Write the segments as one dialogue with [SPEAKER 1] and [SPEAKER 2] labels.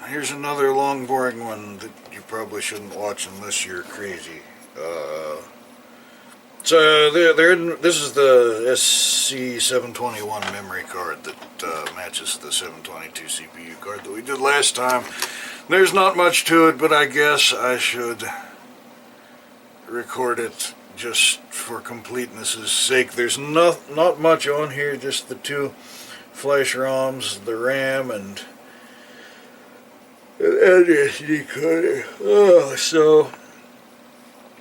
[SPEAKER 1] here's another long, boring one that you probably shouldn't watch unless you're crazy. This is the SC721 memory card that matches the 722 CPU card that we did last time. There's not much to it, but I guess I should record it just for completeness' sake. There's not much on here, just the two flash ROMs, the RAM, and an SD card. So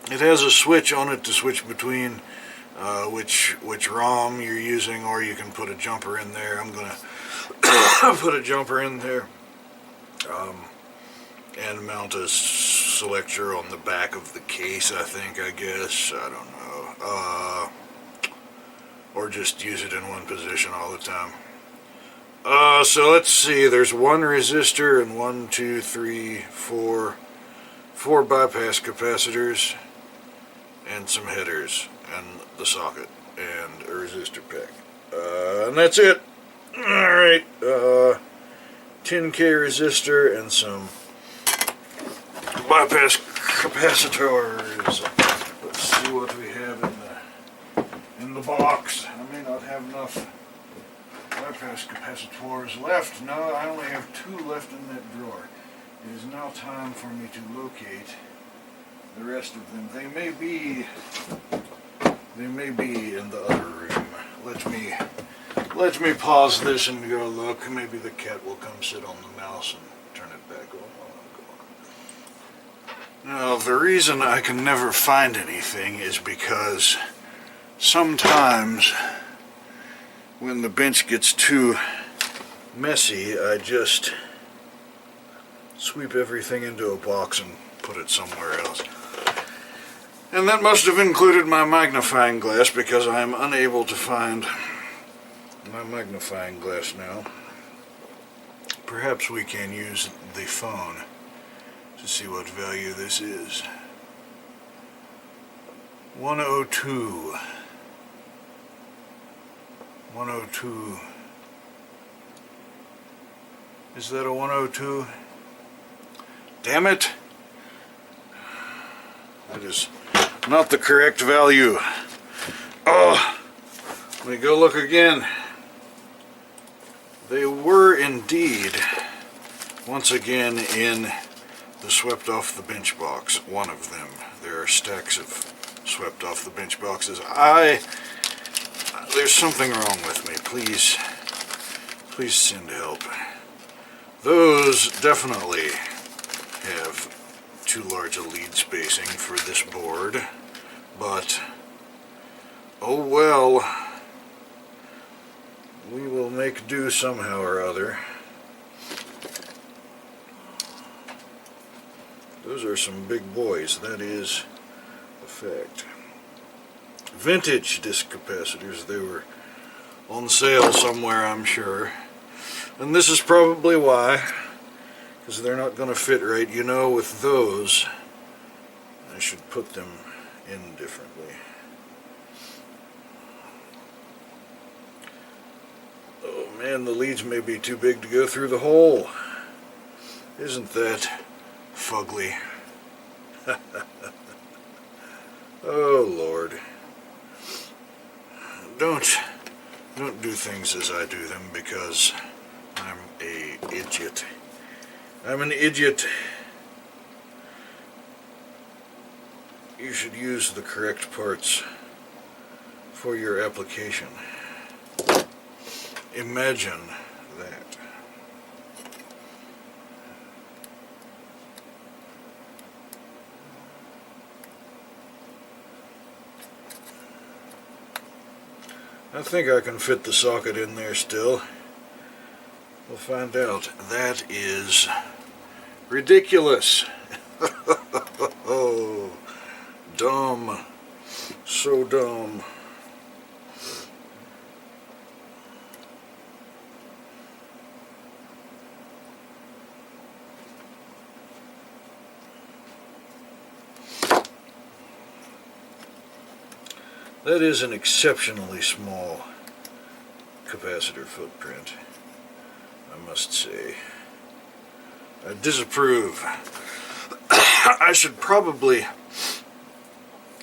[SPEAKER 1] it has a switch on it to switch between which ROM you're using, or you can put a jumper in there. I'm gonna put a jumper in there and mount a selector on the back of the case, I guess. I don't know. Or just use it in one position all the time. So let's see, there's one resistor and 4 bypass capacitors and some headers and the socket and a resistor pack. And that's it. Alright, 10K resistor and some bypass capacitors. Let's see what we have in the box. I may not have enough bypass capacitors left. No, I only have 2 left in that drawer. It is now time for me to locate the rest of them. They may be in the other room. Let me pause this and go look. Maybe the cat will come sit on the mouse and turn it back on. Now, the reason I can never find anything is because sometimes when the bench gets too messy, I just sweep everything into a box and put it somewhere else. And that must have included my magnifying glass, because I am unable to find my magnifying glass now. Perhaps we can use the phone to see what value this is. 102. 102. Is that a 102? Damn it! That is not the correct value. Oh, let me go look again. They were indeed, once again, in the swept off the bench box. One of them. There are stacks of swept off the bench boxes. There's something wrong with me. Please send help. Those definitely have too large a lead spacing for this board, but oh well. We will make do somehow or other. Those are some big boys, that is a fact. Vintage disc capacitors, they were on sale somewhere, I'm sure. And this is probably why, because they're not going to fit right. You know, with those, I should put them in differently. Oh man, the leads may be too big to go through the hole. Isn't that fugly? Oh Lord. Don't do things as I do them, because I'm an idiot. I'm an idiot. You should use the correct parts for your application. Imagine that. I think I can fit the socket in there still. We'll find out. That is ridiculous. Oh, dumb. So dumb. That is an exceptionally small capacitor footprint, I must say. disapprove. I should probably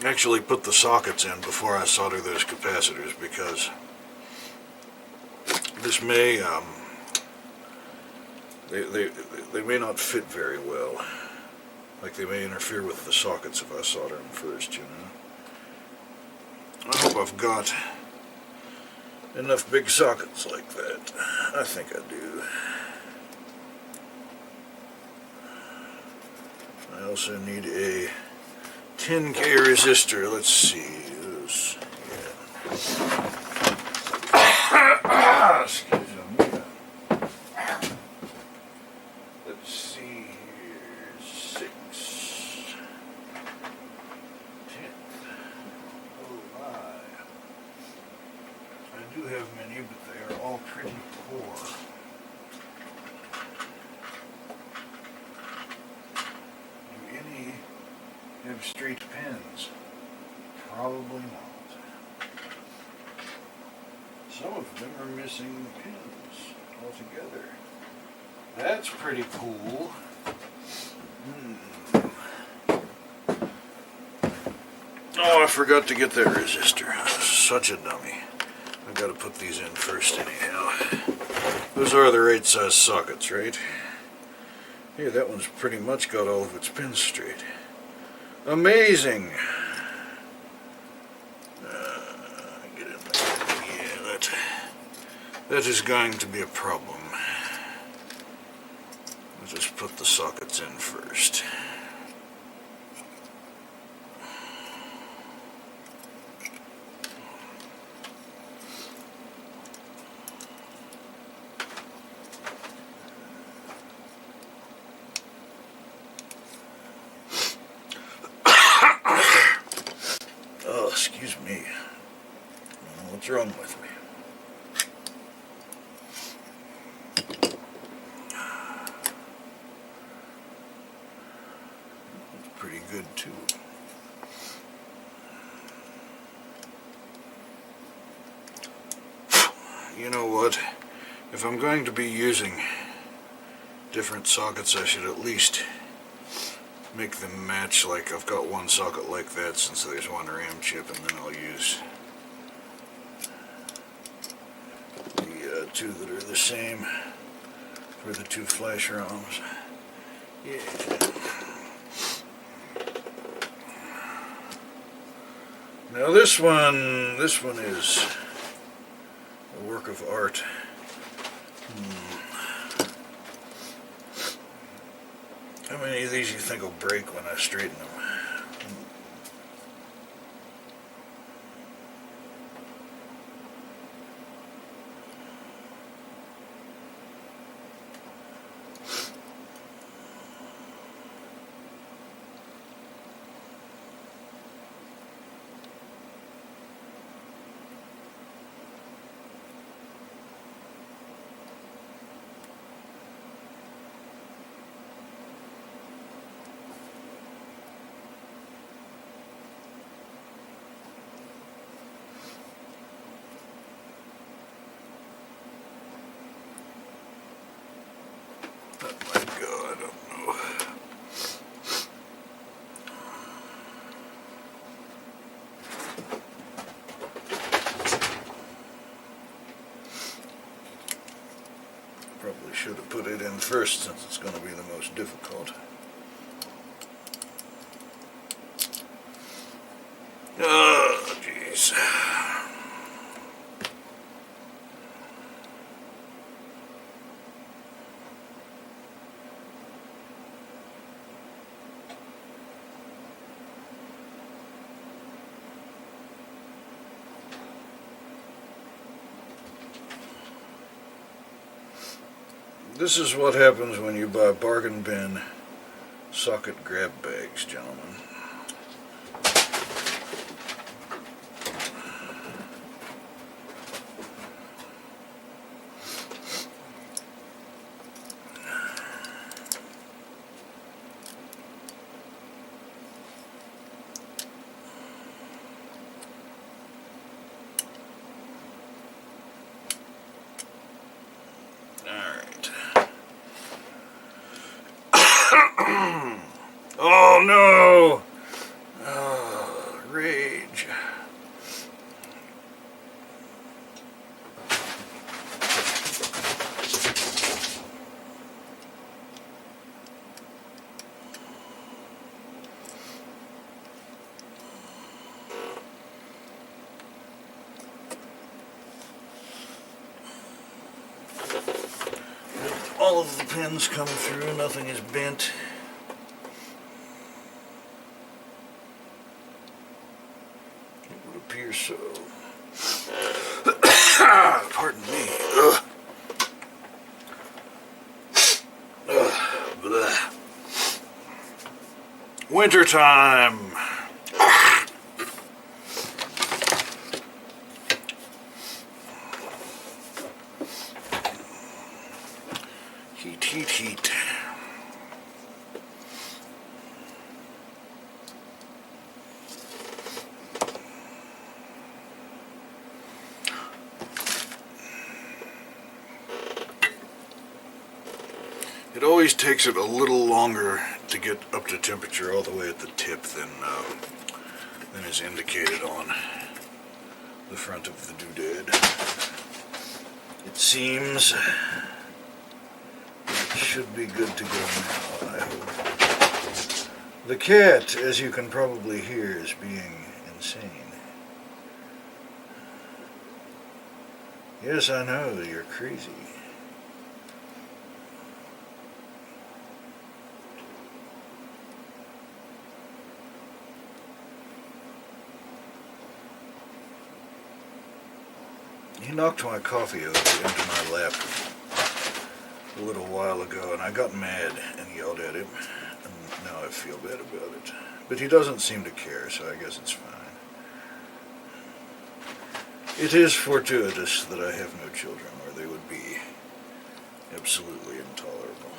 [SPEAKER 1] actually put the sockets in before I solder those capacitors, because this may they may not fit very well. Like, they may interfere with the sockets if I solder them first, you know. I hope I've got enough big sockets like that. I think I do. I also need a 10K resistor. Let's see. Excuse me. Let's see here. 6. 10. Oh my. I do have many, but they are all pretty poor. Do any have straight pins? Probably not. Some of them are missing pins altogether. That's pretty cool. Oh, I forgot to get that resistor. Such a dummy. I've got to put these in first anyhow. Those are the right size sockets, right? Hey, that one's pretty much got all of its pins straight. Amazing! Get in there. Yeah, that is going to be a problem. I'll just put the sockets in first. Oh, excuse me. I don't know what's wrong with me. That's pretty good too. You know what? If I'm going to be using different sockets, I should at least make them match. Like, I've got one socket like that since there's one RAM chip, and then I'll use the two that are the same for the two flash ROMs. Yeah. Now this one is a work of art. How many of these you think will break when I straighten them? That might go, I don't know. Probably should have put it in first since it's going to be the most difficult. Oh, jeez. This is what happens when you buy bargain bin socket grab bags, gentlemen. Oh no! Oh, rage. All of the pins come through, nothing is bent. It would appear so. Pardon me. Ugh. Ugh. Wintertime. Heat, heat, heat. It always takes it a little longer to get up to temperature all the way at the tip than is indicated on the front of the doodad. It seems it should be good to go now, I hope. The cat, as you can probably hear, is being insane. Yes, I know, you're crazy. He knocked my coffee over into my lap a little while ago, and I got mad and yelled at him, and now I feel bad about it. But he doesn't seem to care, so I guess it's fine. It is fortuitous that I have no children, or they would be absolutely intolerable.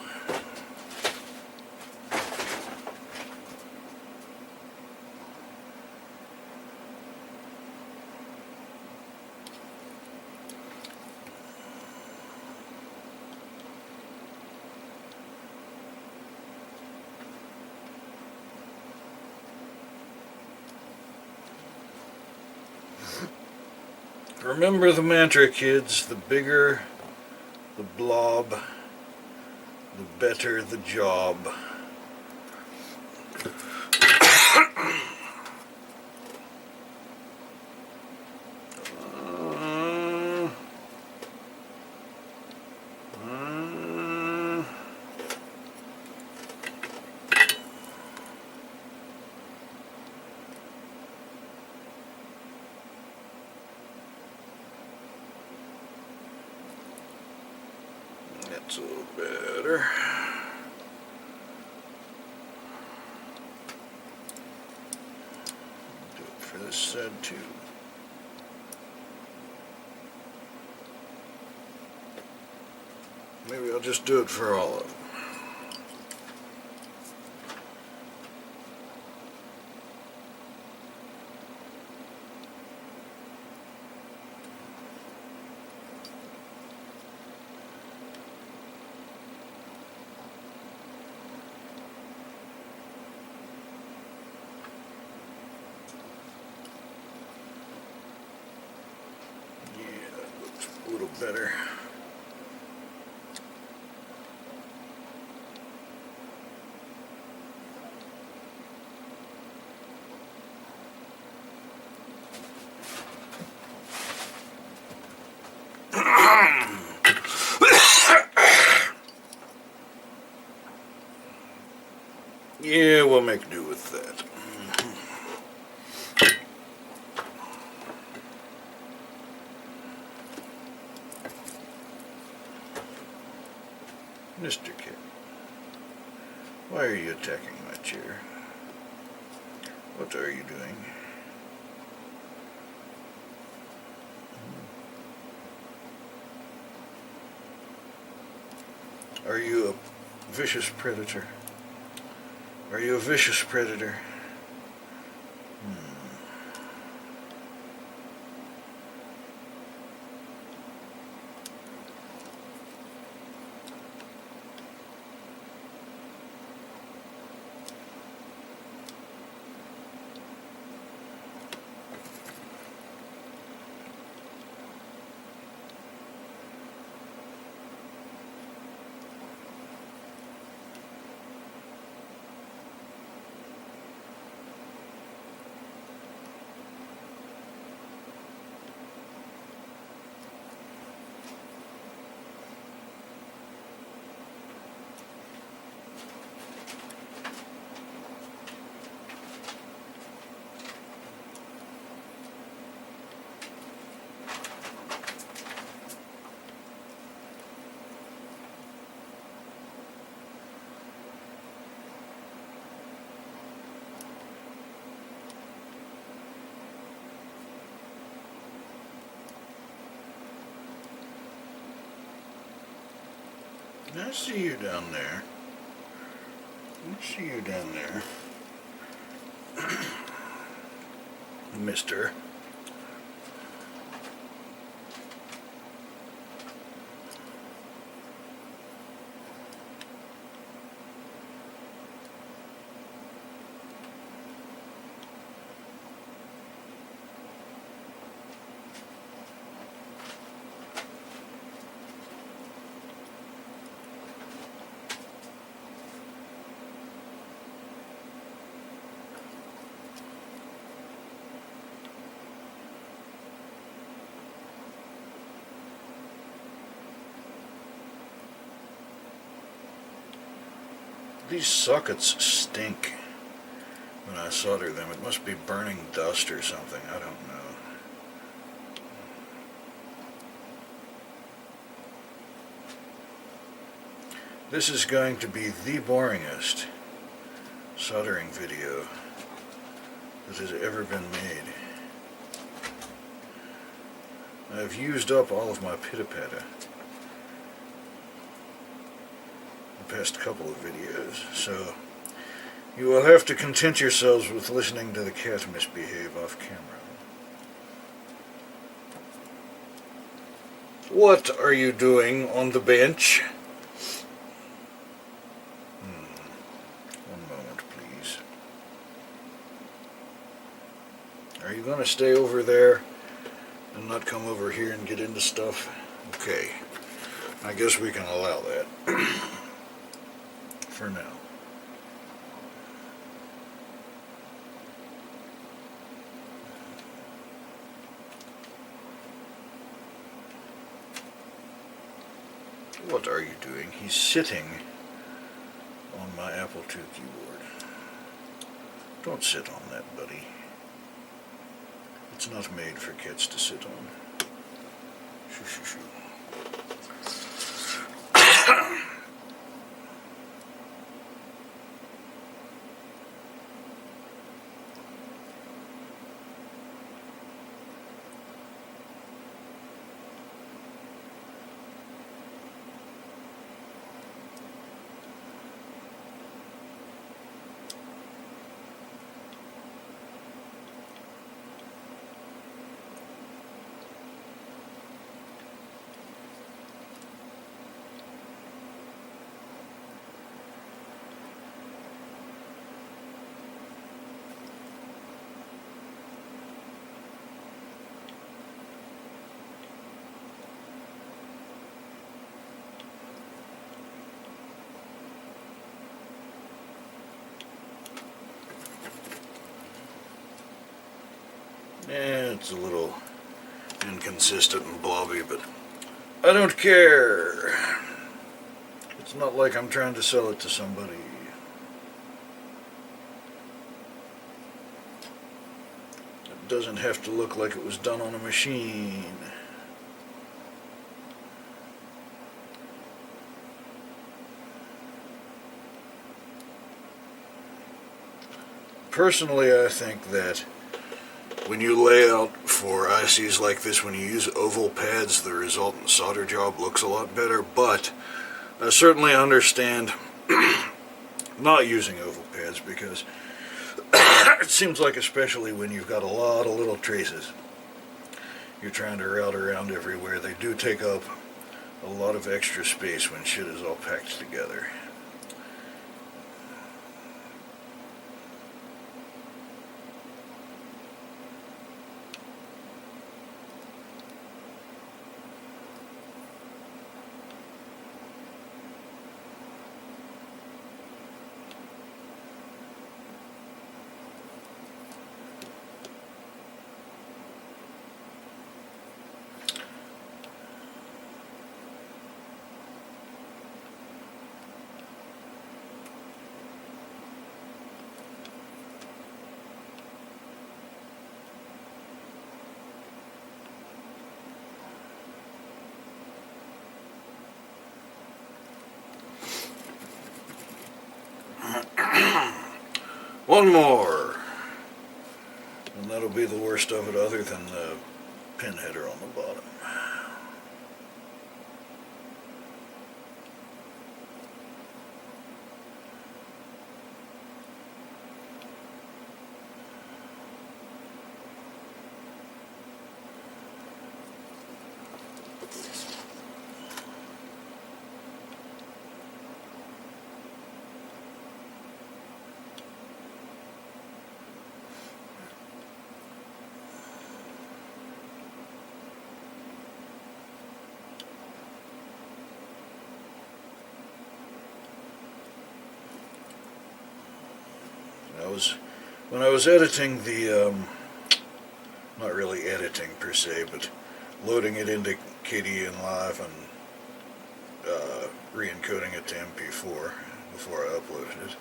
[SPEAKER 1] Remember the mantra, kids. The bigger the blob, the better the job. That's a little better. Do it for this side too. Maybe I'll just do it for all of them. A little better. Yeah, we'll make do with that. Mr. Cat, why are you attacking my chair? What are you doing? Are you a vicious predator? Are you a vicious predator? I see you down there. I see you down there. Mister. These sockets stink when I solder them. It must be burning dust or something. I don't know. This is going to be the boringest soldering video that has ever been made. I've used up all of my pitter-patter the past couple of videos, so you will have to content yourselves with listening to the cat misbehave off camera. What are you doing on the bench? One moment, please. Are you going to stay over there and not come over here and get into stuff? Okay. I guess we can allow that. For now. What are you doing? He's sitting on my Apple II keyboard. Don't sit on that, buddy. It's not made for cats to sit on. Shoo, shoo, shoo. Yeah, it's a little inconsistent and blobby, but I don't care. It's not like I'm trying to sell it to somebody. It doesn't have to look like it was done on a machine. Personally, I think that when you lay out for ICs like this, when you use oval pads, the resultant solder job looks a lot better, but I certainly understand not using oval pads, because it seems like, especially when you've got a lot of little traces you're trying to route around everywhere, they do take up a lot of extra space when shit is all packed together. One more, and that'll be the worst of it, other than the pin header on the bottom. when I was editing the, not really editing per se, but loading it into KDE Live and re-encoding it to MP4 before I uploaded it.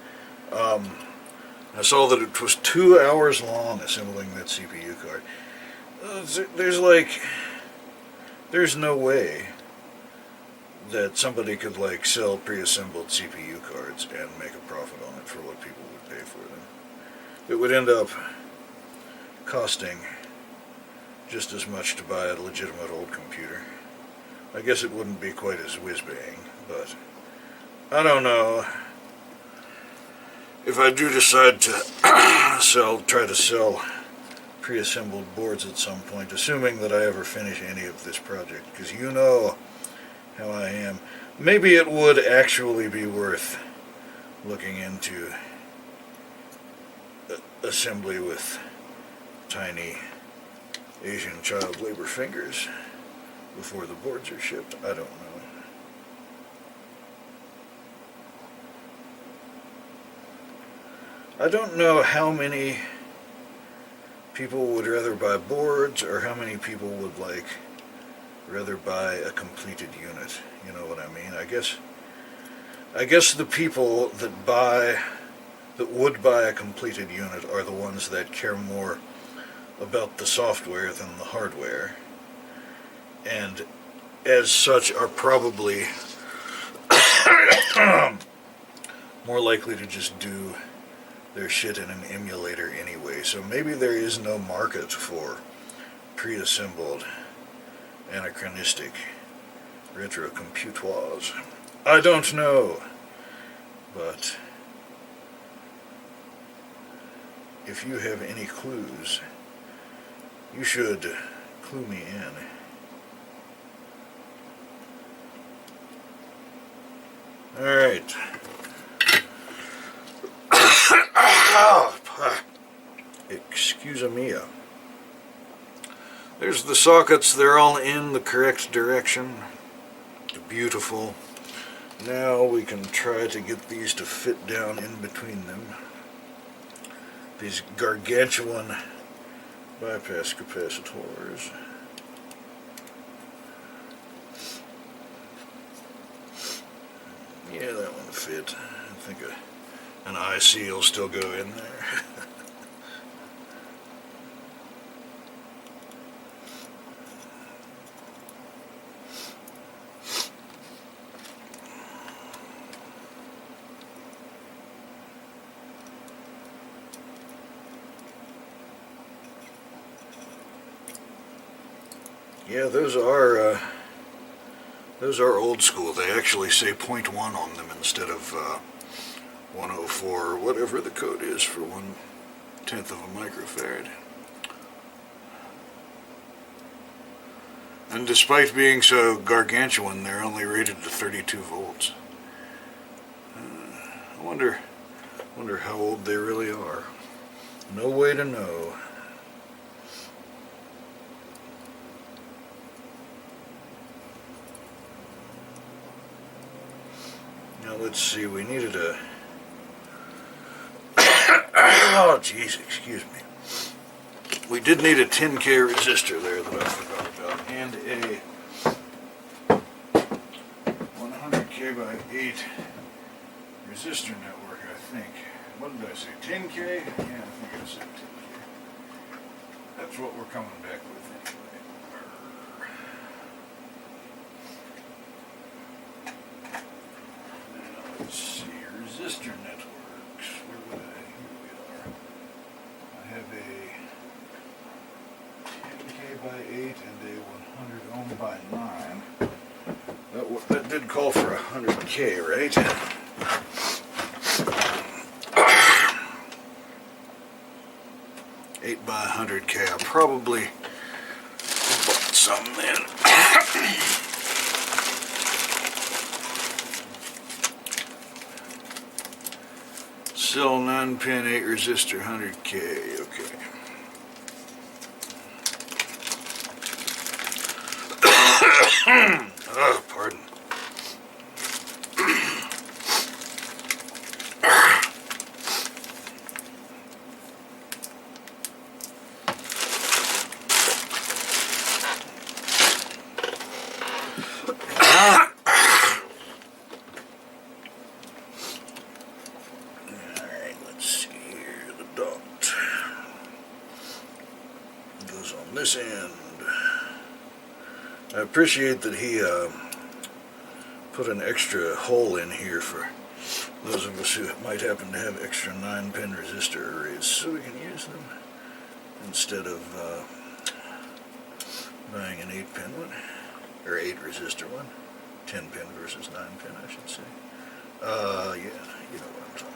[SPEAKER 1] I saw that it was 2 hours long assembling that CPU card. There's no way that somebody could sell pre-assembled CPU cards and make a profit on it for what people would pay for them. It would end up costing just as much to buy a legitimate old computer. I guess it wouldn't be quite as whiz-bang, but I don't know. If I do decide to try to sell pre-assembled boards at some point, assuming that I ever finish any of this project, because you know how I am, maybe it would actually be worth looking into assembly with tiny Asian child labor fingers before the boards are shipped. I don't know. I don't know how many people would rather buy boards or how many people would rather buy a completed unit. You know what I mean? I guess the people that would buy a completed unit are the ones that care more about the software than the hardware, and as such are probably more likely to just do their shit in an emulator anyway. So maybe there is no market for pre-assembled anachronistic retro computers. I don't know, but if you have any clues, you should clue me in. Alright. Excuse me. There's the sockets. They're all in the correct direction. Beautiful. Now we can try to get these to fit down in between them. These gargantuan bypass capacitors. Yeah, that one fit. I think an IC will still go in there. Yeah, those are old school. They actually say 0.1 on them instead of 104 or whatever the code is for 1/10 of a microfarad. And despite being so gargantuan, they're only rated to 32 volts. I wonder how old they really are. No way to know. Now let's see, we needed a... oh jeez, excuse me. We did need a 10K resistor there that I forgot about, and a 100K by 8 resistor network, I think. What did I say, 10K? Yeah, I think I said 10K. That's what we're coming back with anyway. Let's see, resistor networks. Where would here we are. I have a 10K by 8 and a 100 ohm by 9. That did call for 100K, right? 8 by 100K. I probably bought some then. Cell 9-pin 8 resistor 100K, okay. Oh, pardon. this end. I appreciate that he put an extra hole in here for those of us who might happen to have extra 9-pin resistor arrays, so we can use them instead of buying an 8-pin one, or 8 resistor one. 10-pin versus 9-pin, I should say. Yeah, you know what I'm talking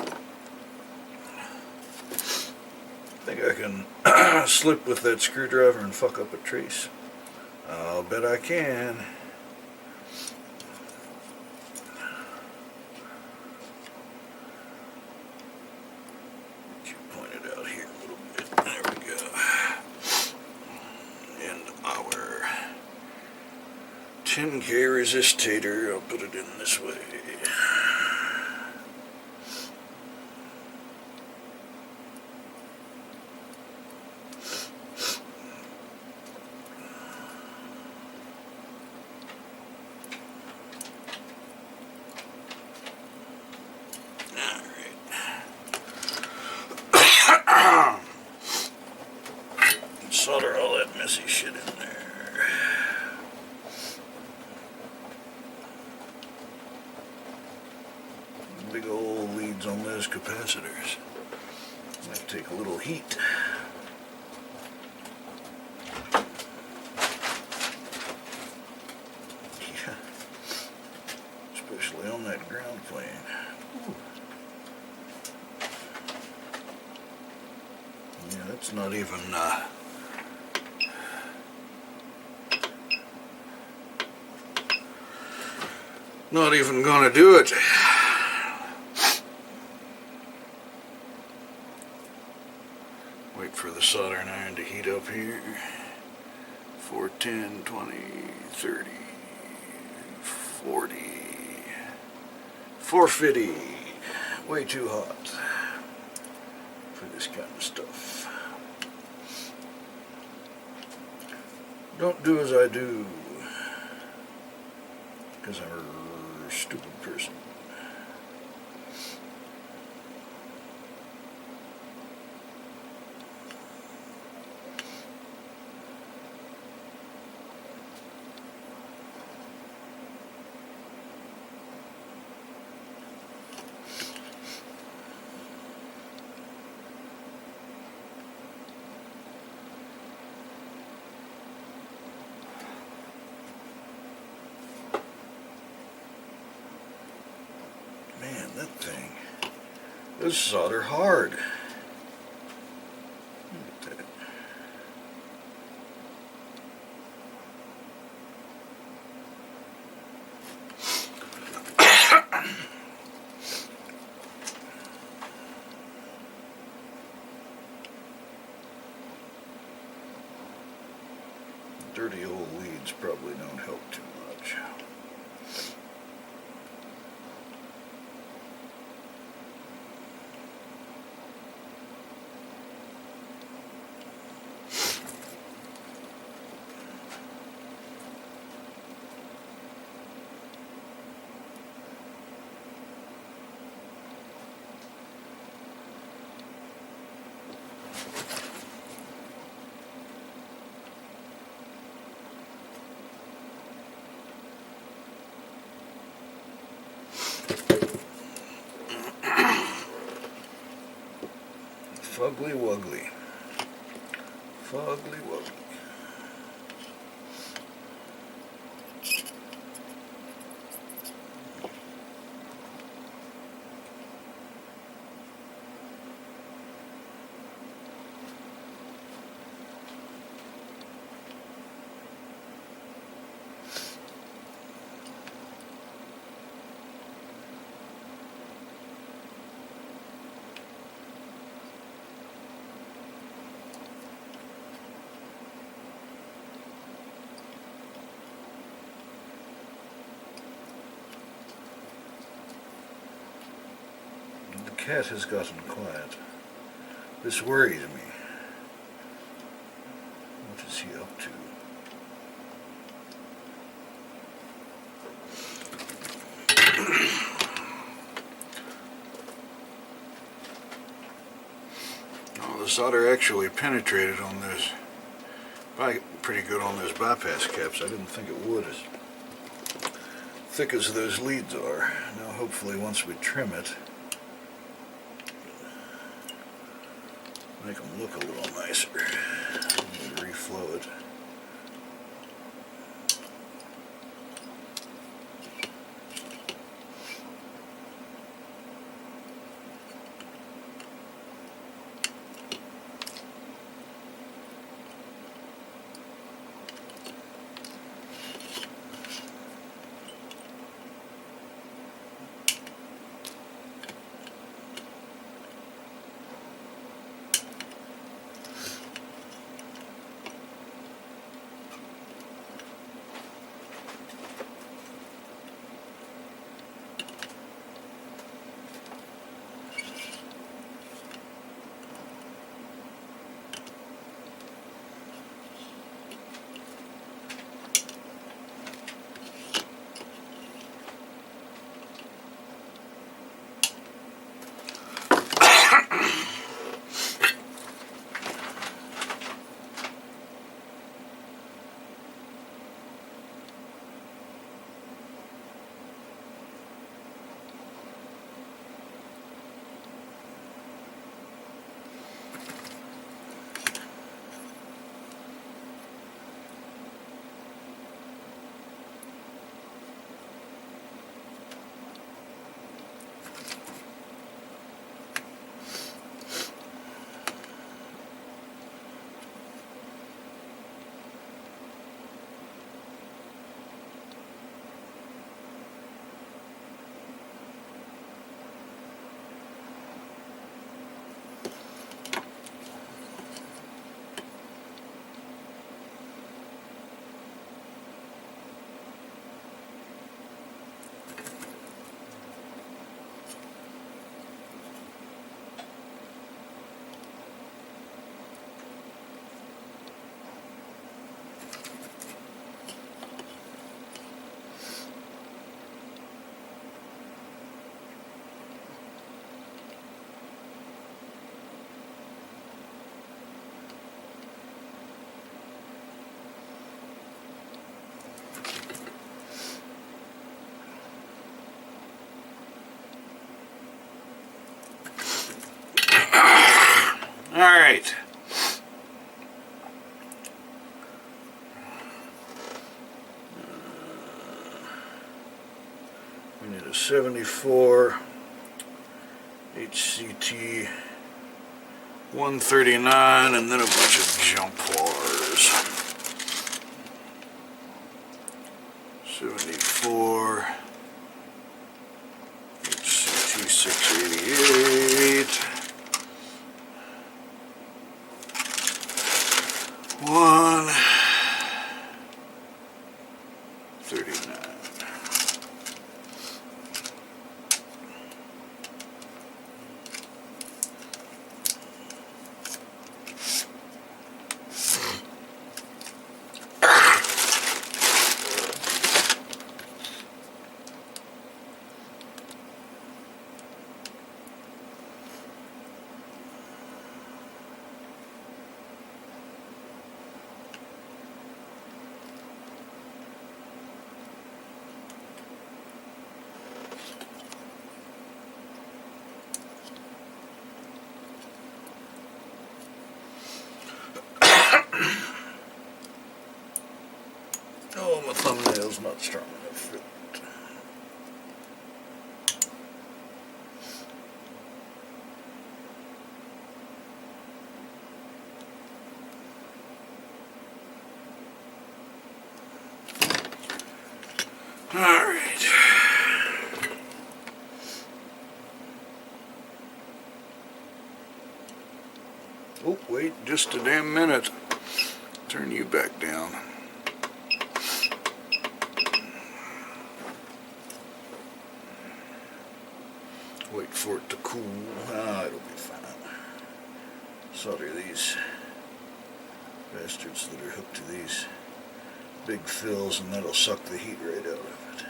[SPEAKER 1] about. I think I can slip with that screwdriver and fuck up a trace. I'll bet I can. Get you pointed out here a little bit. There we go. And our 10K resistator, I'll put it in this way. Solder all that messy shit in there. Big old leads on those capacitors. Might take a little heat. Yeah. Especially on that ground plane. Ooh. Yeah, that's not even gonna do it. Wait for the soldering iron to heat up here. 410, 20, 30, 40, 450. Way too hot for this kind of stuff. Don't do as I do, because I'm a stupid person. Man, that thing, this solder hard. Look at that. Dirty old leads probably don't help too much. Fugly wuggly. Fugly wuggly. The cat has gotten quiet. This worries me. What is he up to? Oh, the solder actually penetrated on those, pretty good on those bypass caps. I didn't think it would, as thick as those leads are. Now hopefully once we trim it, make them look a little nicer. Reflow it. Alright. We need a 74 HCT 139 and then a bunch of jump wires. 74 HCT 688 139. Oh, my thumbnail's not strong enough for it. All right. Oh, wait just a damn minute. Turn you back down. Wait for it to cool. Ah, it'll be fine. Solder these bastards that are hooked to these big fills, and that'll suck the heat right out of it.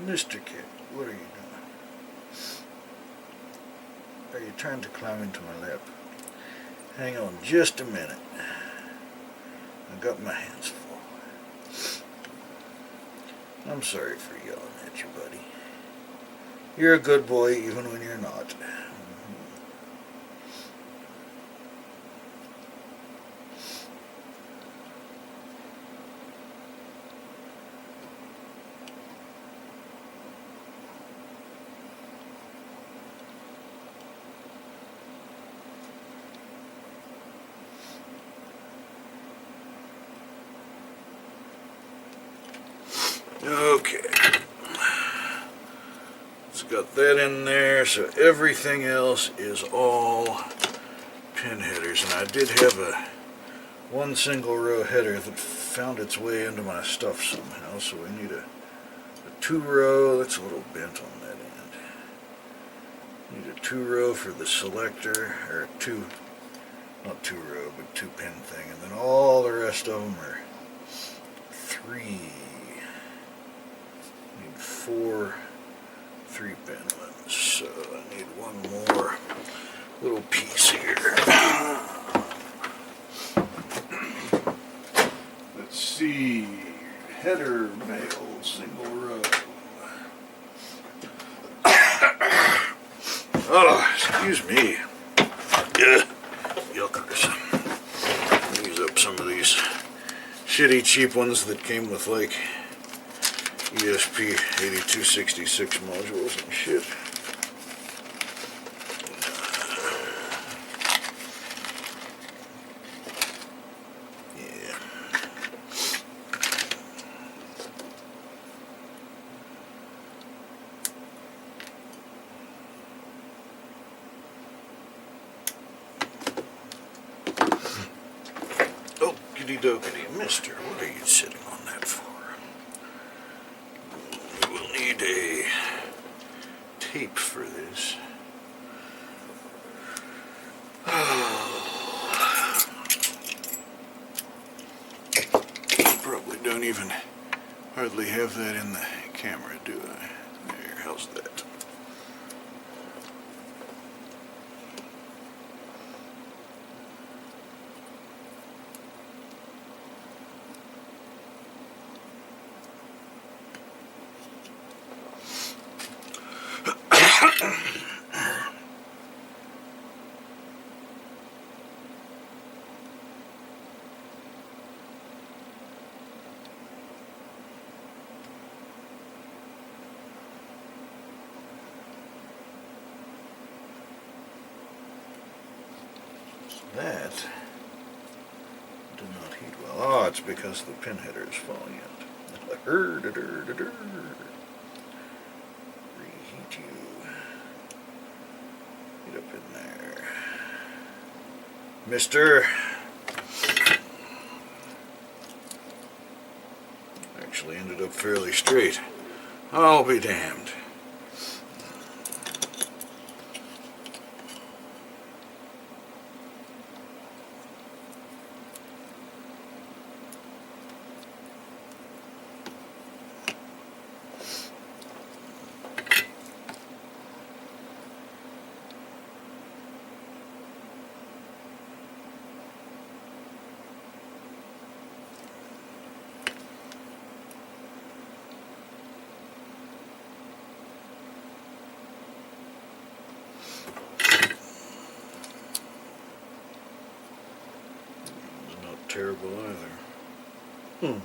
[SPEAKER 1] Mr. Cat, what are you doing? Are you trying to climb into my lap? Hang on just a minute. I got my hands full. I'm sorry for yelling at you, buddy. You're a good boy even when you're not. Okay, it's got that in there, so everything else is all pin headers, and I did have one single row header that found its way into my stuff somehow, so we need a two row. That's a little bent on that end. Need a two row for the selector, or not two row, but two pin thing, and then all the rest of them are three. Need 4 3-pin ones, so I need one more little piece here. Let's see, header male single row. Oh, excuse me. Yuckers. Use up some of these shitty cheap ones that came with like ESP 8266 modules and shit. Yeah. Okey dokey, mister, what are you sitting on that for? We'll need a tape for this. Probably don't even hardly have that in the camera, do I? There, how's that? That did not heat well. Oh, it's because the pin header is falling out. Reheat you. Get up in there. Mister. Actually ended up fairly straight. I'll be damned. Terrible either.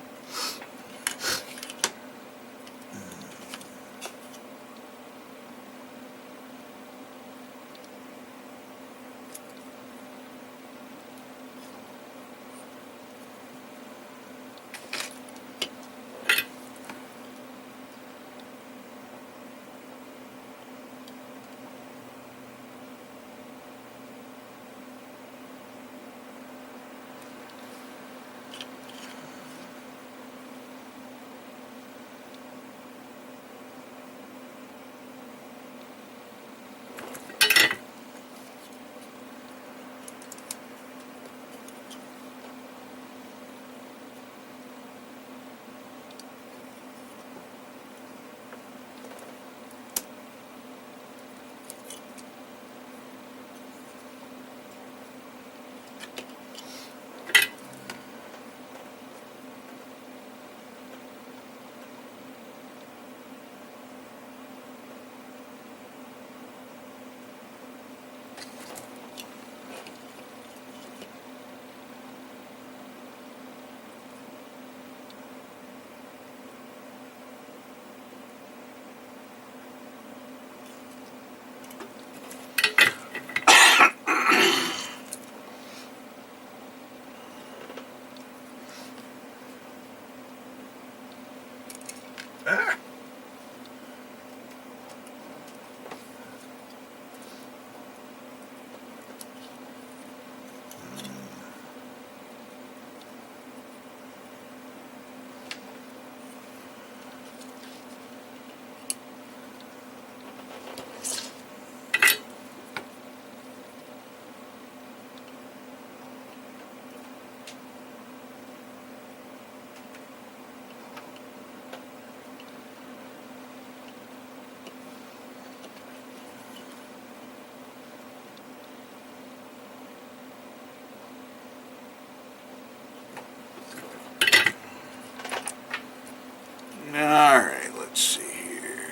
[SPEAKER 1] Alright, let's see here.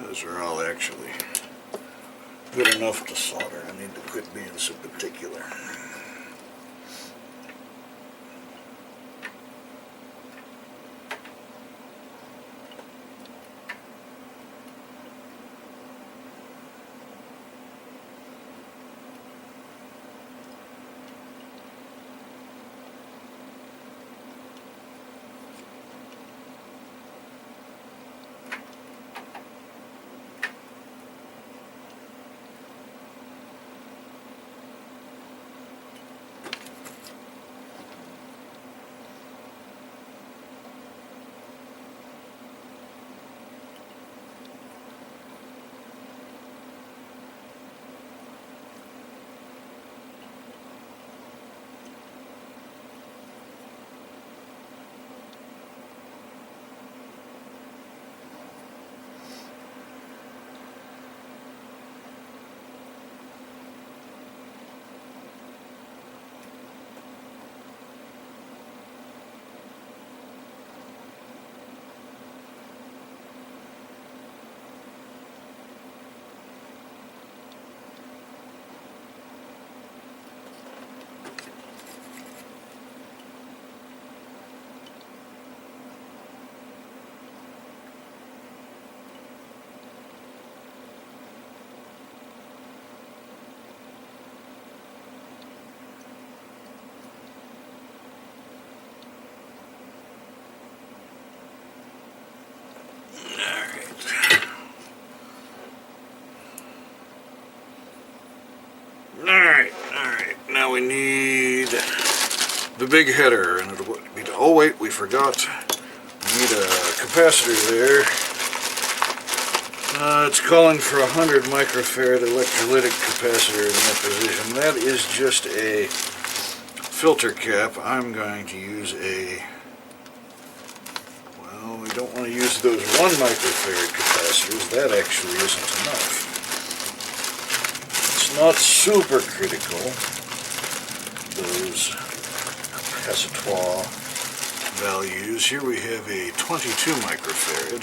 [SPEAKER 1] Those are all actually good enough to solder. I need to quit being so particular. Alright, now we need the big header, and it'll be, oh wait, we forgot, we need a capacitor there. It's calling for 100 microfarad electrolytic capacitor in that position. That is just a filter cap. I'm going to use a, well, we don't want to use those 1 microfarad capacitors. That actually isn't enough. Not super critical, those capacitor values. Here we have a 22 microfarad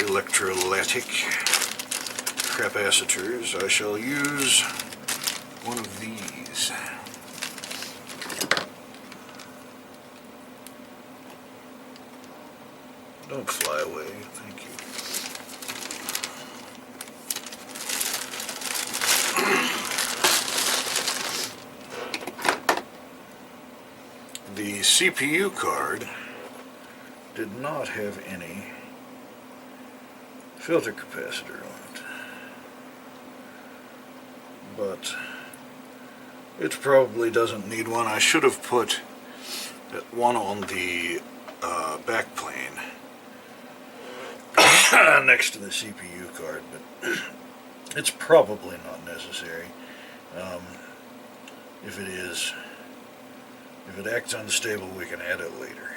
[SPEAKER 1] electrolytic capacitors. I shall use one of these. Don't fly away, thank you. The CPU card did not have any filter capacitor on it, but it probably doesn't need one. I should have put that one on the back plane next to the CPU card, but it's probably not necessary. If it is, if it acts unstable, we can add it later.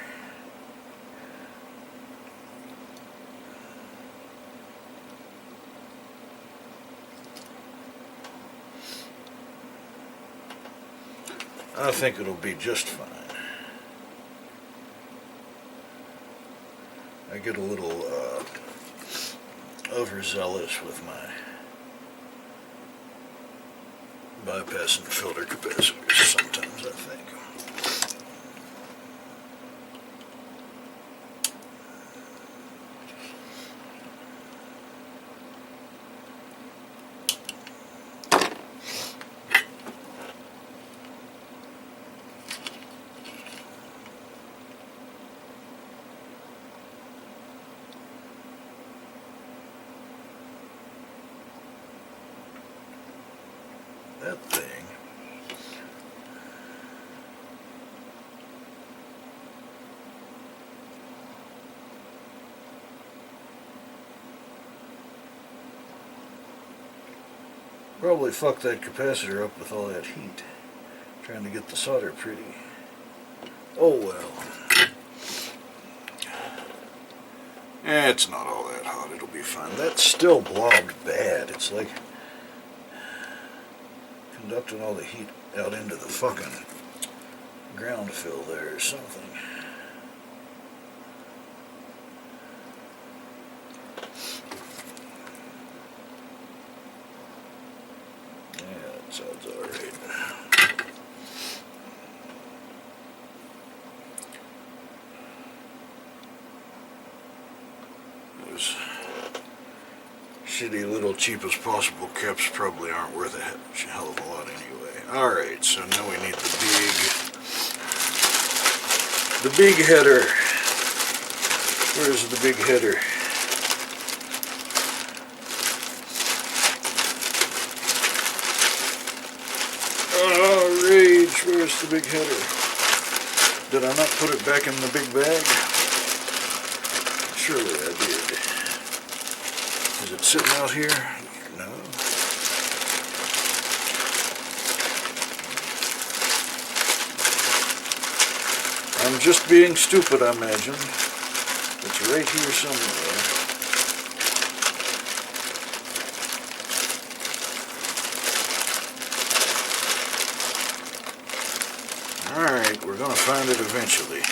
[SPEAKER 1] I think it'll be just fine. I get a little overzealous with my bypass and filter capacitors sometimes, I think. That thing probably fucked that capacitor up with all that heat, trying to get the solder pretty. Oh well. It's not all that hot it'll be fine. That still blobbed bad. It's like conducting all the heat out into the fucking ground fill there or something. Yeah, that sounds alright. Those shitty little cheap as possible caps probably aren't worth a hell of a lot anyway. Alright, so now we need the big header. Where's the big header? Oh, rage, where's the big header? Did I not put it back in the big bag? Surely I did. Is it sitting out here? No. I'm just being stupid, I imagine. It's right here somewhere. Alright, we're gonna find it eventually.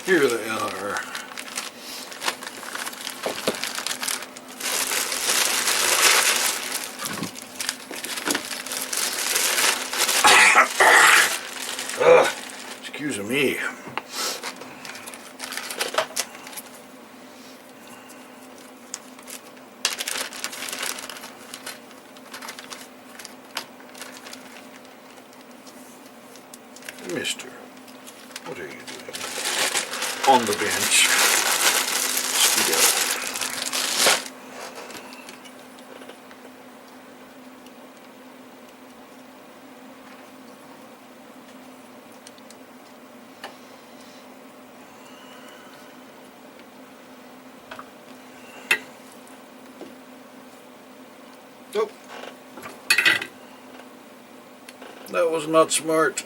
[SPEAKER 1] Here they are. Excuse me. Mister, what are you doing? On the bench. Scoot out. Nope. That was not smart.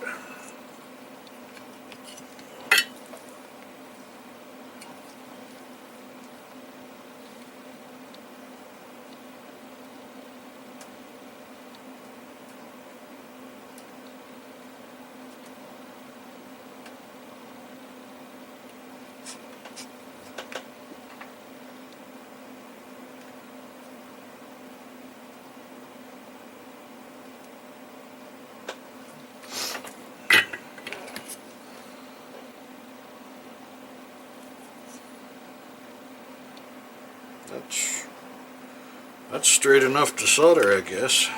[SPEAKER 1] That's straight enough to solder, I guess.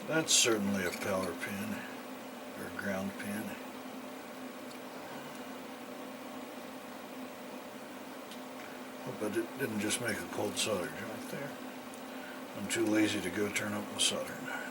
[SPEAKER 1] That's certainly a power pin, or ground pin. But it didn't just make a cold solder joint there. I'm too lazy to go turn up my soldering iron.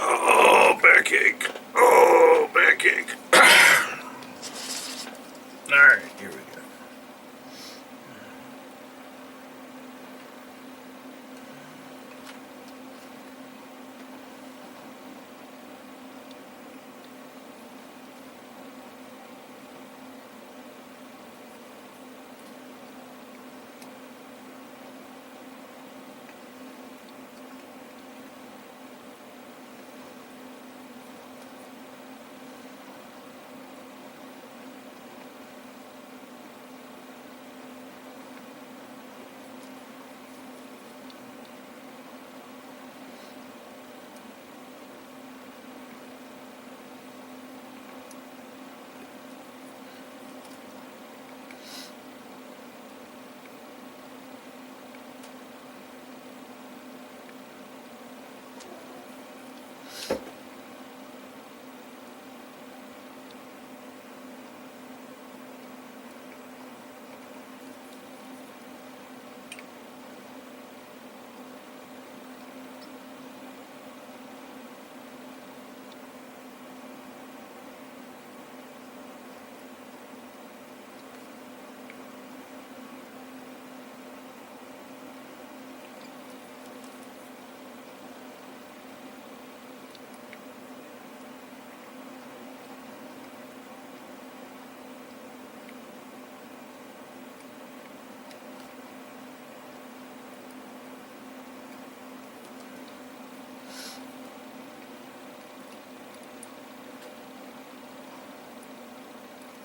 [SPEAKER 1] Oh, backache. Oh, backache. Alright, here we go.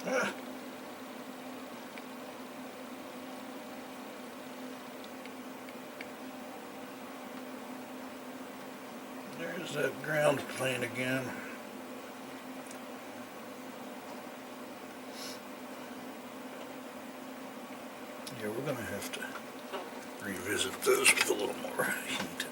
[SPEAKER 1] Ah. There's that ground plane again. Yeah, we're going to have to revisit those with a little more heat.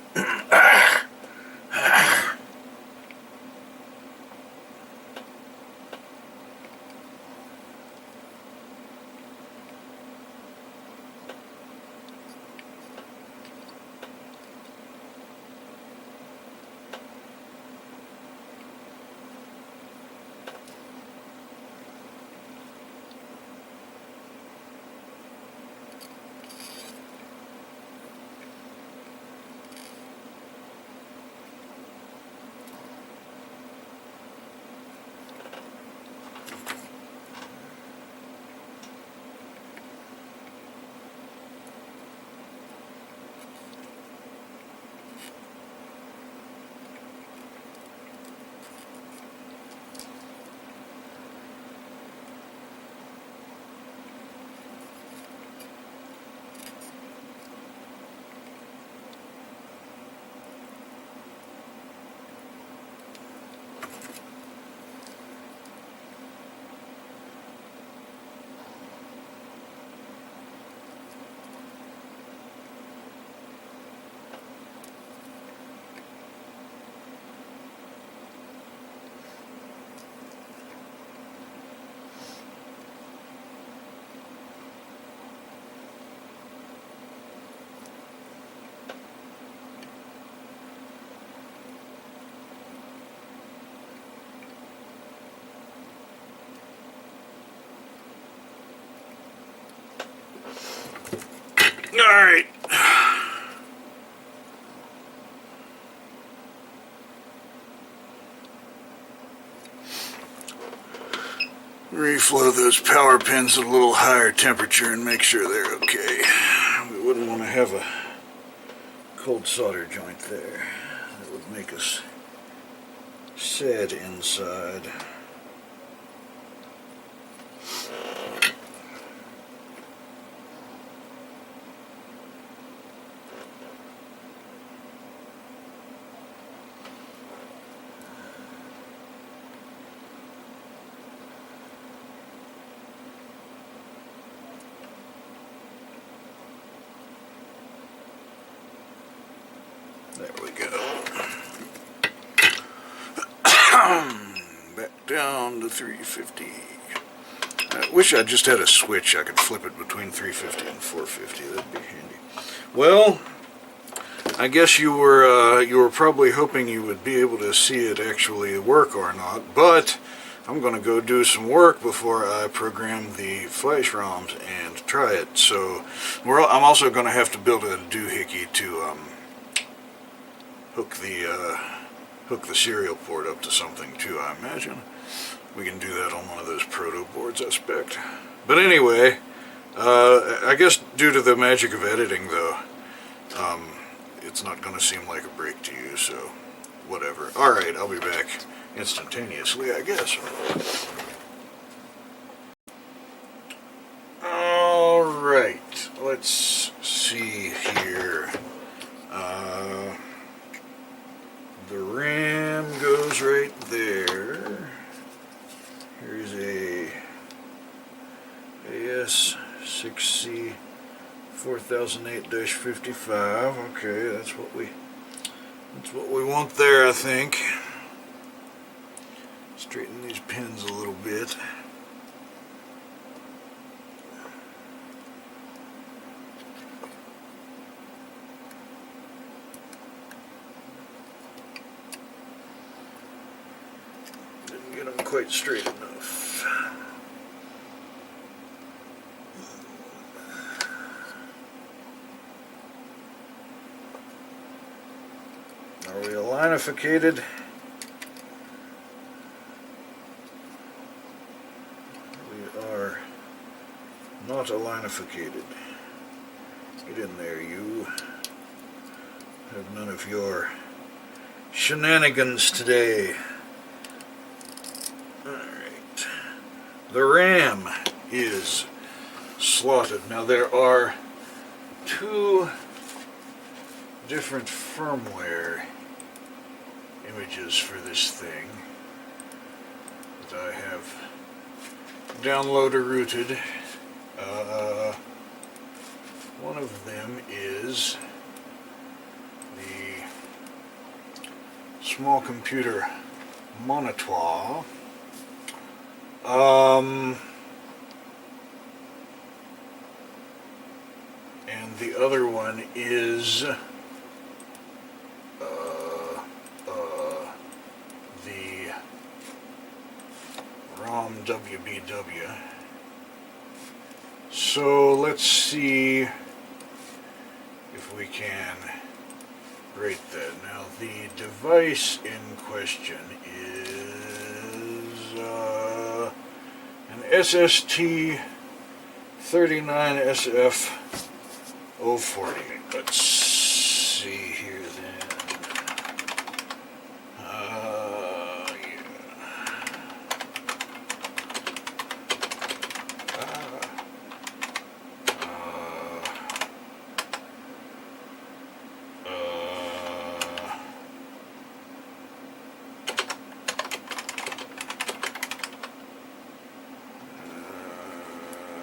[SPEAKER 1] Alright. Reflow those power pins at a little higher temperature and make sure they're okay. We wouldn't want to have a cold solder joint there. That would make us sad inside. There we go. Back down to 350. I wish I just had a switch. I could flip it between 350 and 450. That'd be handy. Well, I guess you were probably hoping you would be able to see it actually work or not, but I'm going to go do some work before I program the flash ROMs and try it. So I'm also going to have to build a doohickey to hook the serial port up to something too, I imagine. We can do that on one of those proto boards, I expect. But anyway, I guess due to the magic of editing, though, it's not going to seem like a break to you, so whatever. Alright, I'll be back instantaneously, I guess. Alright, let's see here. The RAM goes right there. Here's a AS6C 4008-55. Okay, that's what we want there, I think. Straighten these pins a little bit. Get them quite straight enough. Are we alinificated? We are not alinificated. Get in there, you. Have none of your shenanigans today. Alright, the RAM is slotted. Now there are two different firmware images for this thing that I have downloader rooted. One of them is the small computer monitor. And the other one is the ROM WBW. So let's see if we can rate that. Now the device in question is an SST39SF040. Let's see here then.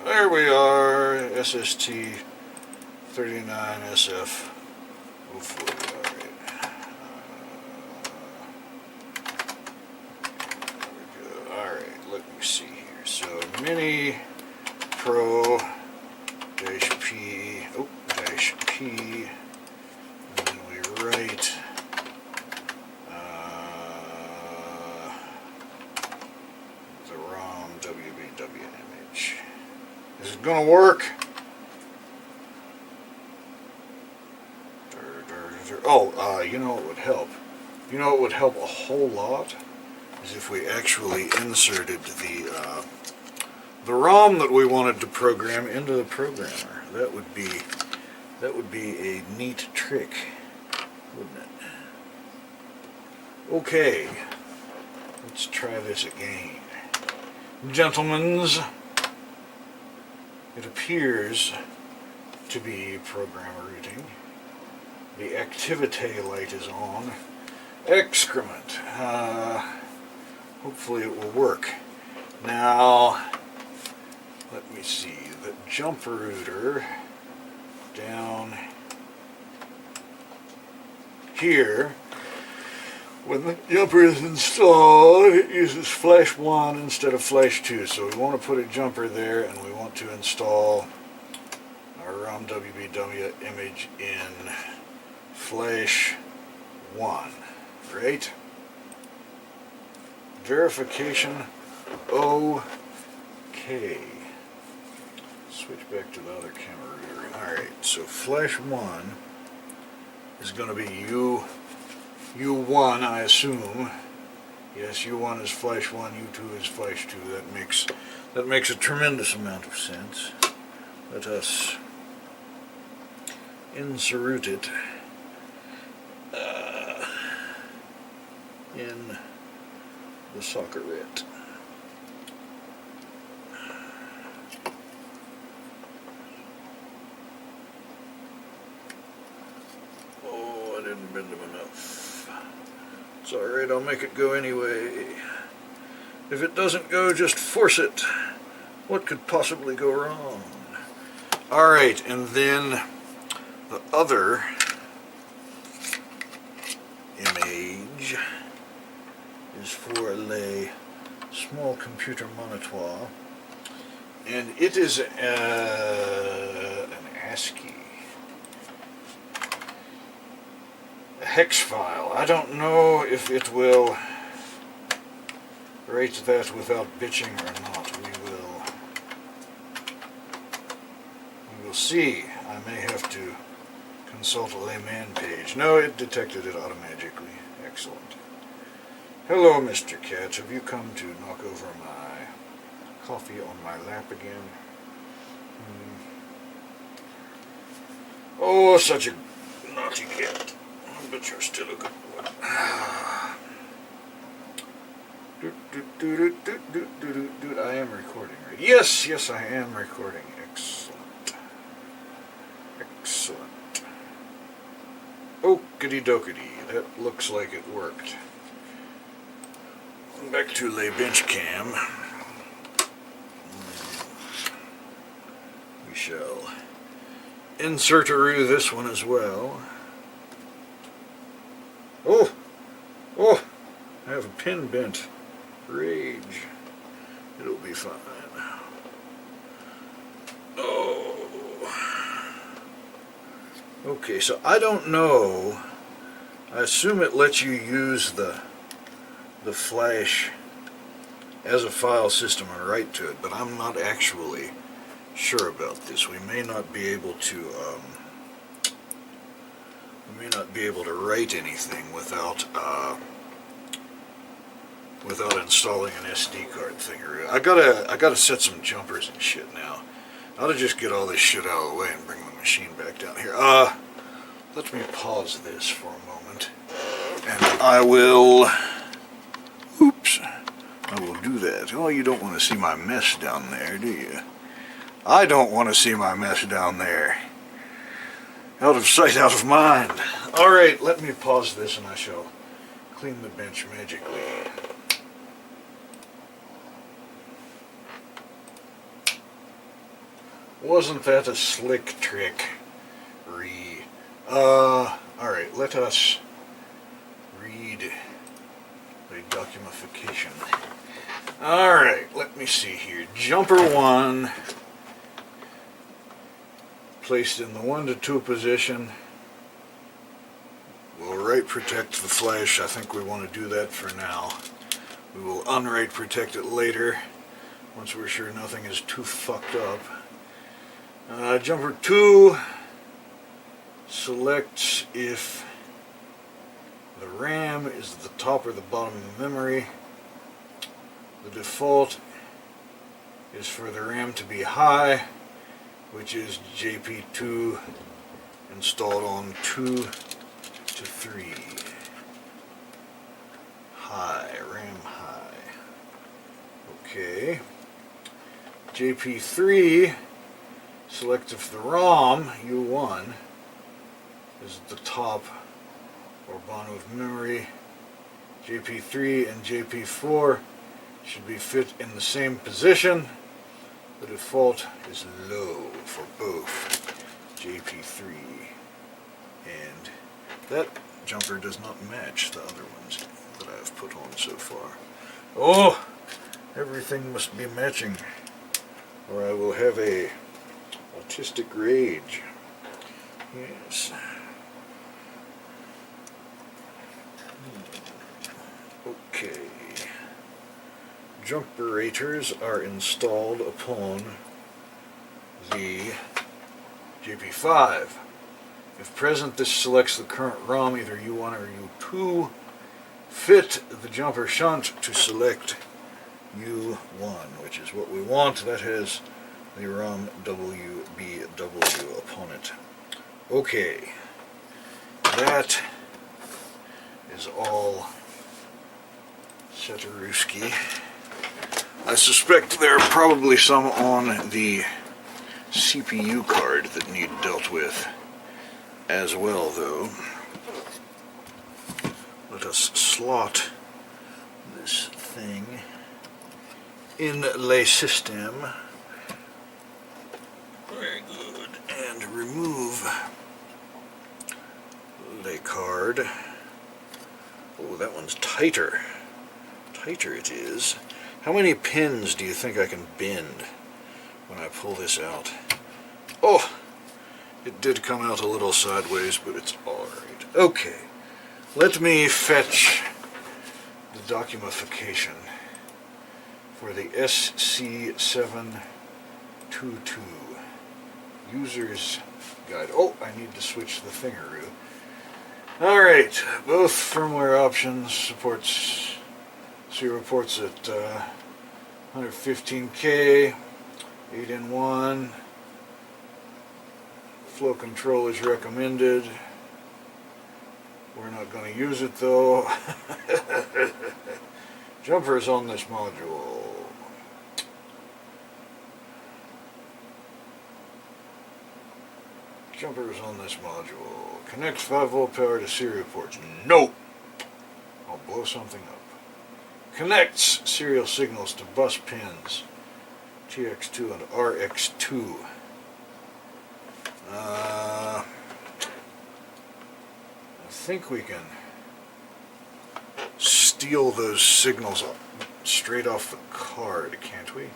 [SPEAKER 1] There we are, SST39SF040. Alright. There we go. Alright, let me see here. So, Mini Pro dash P, dash P, and then we write the ROM WBW image. Is it going to work? Oh, you know what would help? You know what would help a whole lot? Is if we actually inserted the ROM that we wanted to program into the programmer. That would be a neat trick, wouldn't it? Okay, let's try this again. Gentlemen's, it appears to be program routing. The activity light is on. Excrement. Hopefully it will work. Now, let me see. The jump router down here. When the jumper is installed, it uses flash 1 instead of flash 2. So we want to put a jumper there, and we want to install our ROM WBW image in flash 1, right? Verification, okay. Switch back to the other camera reader. Alright, so flash 1 is going to be U1, I assume. Yes, U1 is flash 1, U2 is flash 2. That makes a tremendous amount of sense. Let us insert it in the soccerette. Oh, I didn't bend them enough. It's alright, I'll make it go anyway. If it doesn't go, just force it. What could possibly go wrong? Alright, and then the other image is for a small computer monitor, and it is an ASCII, a hex file. I don't know if it will write that without bitching or not. We will see. I may have to consult a layman page. No, it detected it automatically. Excellent. Hello, Mr. Catch. Have you come to knock over my coffee on my lap again? Oh, such a naughty cat. But you're still a good boy. I am recording, right? Yes, I am recording. Excellent. Okity dokity. That looks like it worked. Back to lay bench cam. We shall insert-a-roo this one as well. Oh! I have a pin bent. Rage. It'll be fine. Oh. Okay, so I don't know. I assume it lets you use the flash as a file system and write to it, but I'm not actually sure about this. We may not be able to write anything without installing an SD card thingy. I gotta set some jumpers and shit now. I ought to just get all this shit out of the way and bring the machine back down here. Let me pause this for a moment, and I will do that. Oh, you don't want to see my mess down there, do you? I don't want to see my mess down there. Out of sight, out of mind. Alright, let me pause this and I shall clean the bench magically. Wasn't that a slick trick? Alright, let us read the documentation. Alright, let me see here. Jumper 1, placed in the 1 to 2 position. We'll write protect the flash. I think we want to do that for now. We will unwrite protect it later, once we're sure nothing is too fucked up. Jumper 2 selects if the RAM is the top or the bottom of memory. The default is for the RAM to be high, which is JP2 installed on 2 to 3. High, RAM high. Okay. JP3, select if the ROM, U1, is the top or bottom of memory. JP3 and JP4 should be fit in the same position. The default is low for both JP3, and that jumper does not match the other ones that I've put on so far. Oh, everything must be matching, or I will have a autistic rage. Yes. Okay. Jumperators are installed upon the JP5. If present, this selects the current ROM, either U1 or U2. Fit the jumper shunt to select U1, which is what we want. That has the ROM WBW upon it. Okay. That is all Shatterooski. I suspect there are probably some on the CPU card that need dealt with as well, though. Let us slot this thing in le system. Very good. And remove le card. Oh, that one's tighter. Tighter it is. How many pins do you think I can bend when I pull this out? Oh, it did come out a little sideways, but it's alright. Okay, let me fetch the documentation for the SC722 User's Guide. Oh, I need to switch the thingaroo. Alright, both firmware options supports serial ports at 115K, 8-in-1. Flow control is recommended. We're not going to use it though. Jumpers on this module. Jumpers on this module. Connect 5-volt power to serial ports. Nope! I'll blow something up. Connects serial signals to bus pins TX2 and RX2. I think we can steal those signals straight off the card, can't we?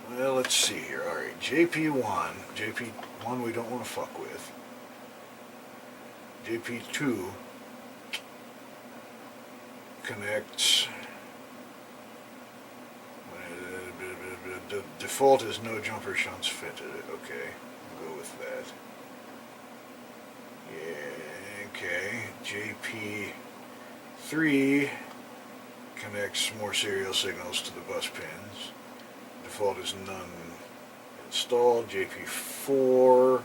[SPEAKER 1] Well, let's see here. Alright, JP1 we don't want to fuck with. JP2 connects. The default is no jumper shunts fitted. Okay, we'll go with that. Yeah, okay. JP3 connects more serial signals to the bus pins. Default is none installed. JP4.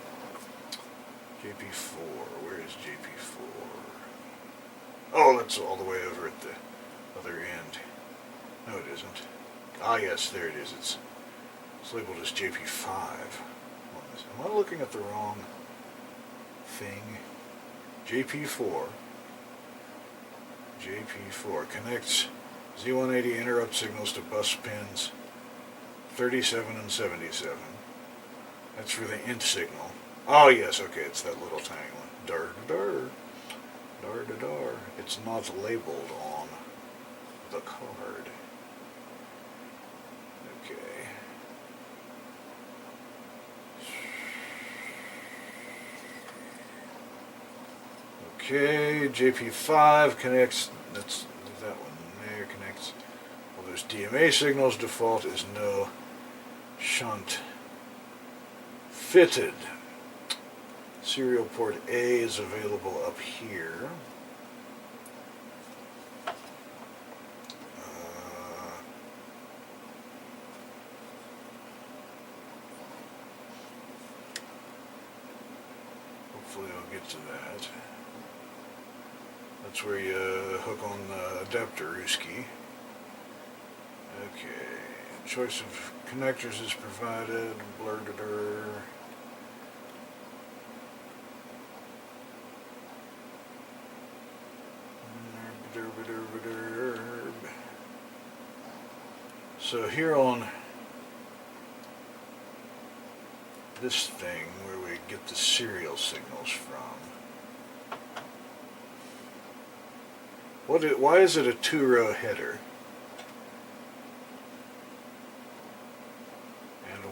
[SPEAKER 1] Where is JP4? Oh, that's all the way over at the other end. No, it isn't. Ah, yes, there it is. It's labeled as JP5 on this. Am I looking at the wrong thing? JP4 connects Z180 interrupt signals to bus pins 37 and 77. That's for the int signal. Oh yes, okay, it's that little tiny one. Dar dar dar dar dar. It's not labeled on the card. Okay. Okay, JP5 connects. That's that one there connects. Well, there's DMA signals. Default is no shunt fitted. Serial port A is available up here. Hopefully I'll get to that. That's where you hook on the adapter-ooski. Okay, choice of connectors is provided, blurred-er. So here on this thing where we get the serial signals from, why is it a 2-row header? And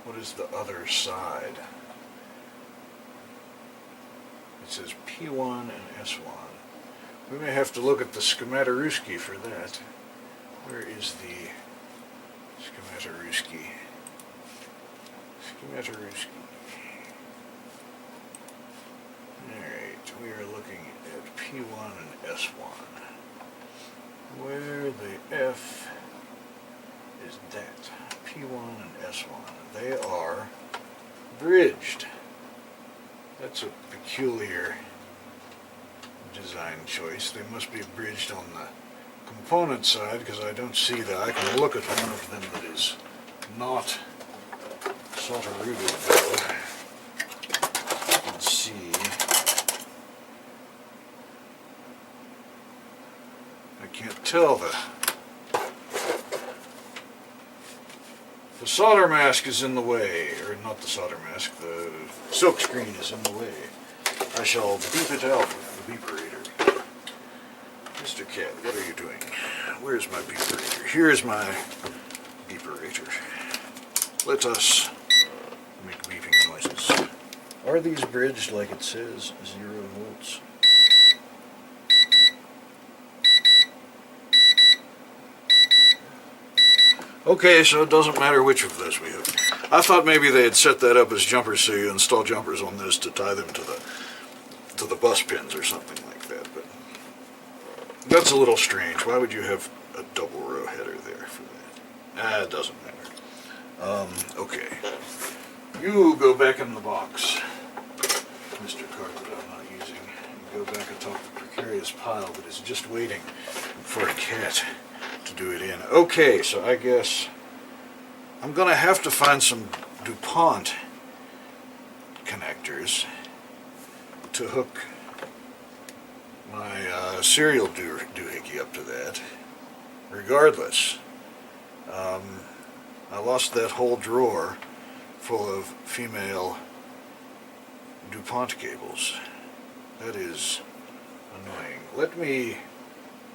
[SPEAKER 1] what is the other side? It says P1 and S1. We may have to look at the schematorooski for that. Where is the schematorooski? Alright, we are looking at P1 and S1. Where the F is that? P1 and S1. They are bridged. That's a peculiar design choice. They must be bridged on the component side because I don't see that. I can look at one of them that is not solder-rooted though. Let's see. I can't tell the solder mask is in the way, or not the solder mask, the silk screen is in the way. I shall beep it out with the beeperator. Mr. Cat, what are you doing? Where's my beeperator? Here's my beeperator. Let us make beeping noises. Are these bridged like it says, 0 volts? Okay, so it doesn't matter which of those we hook. I thought maybe they had set that up as jumpers so you install jumpers on this to tie them to the bus pins or something like that, but that's a little strange. Why would you have a double row header there for that? It doesn't matter. Okay. You go back in the box, Mr. Card that I'm not using, and go back atop the precarious pile that is just waiting for a cat to do it in. Okay, so I guess I'm going to have to find some DuPont connectors to hook my serial doohickey up to that. Regardless, I lost that whole drawer full of female DuPont cables. That is annoying. Let me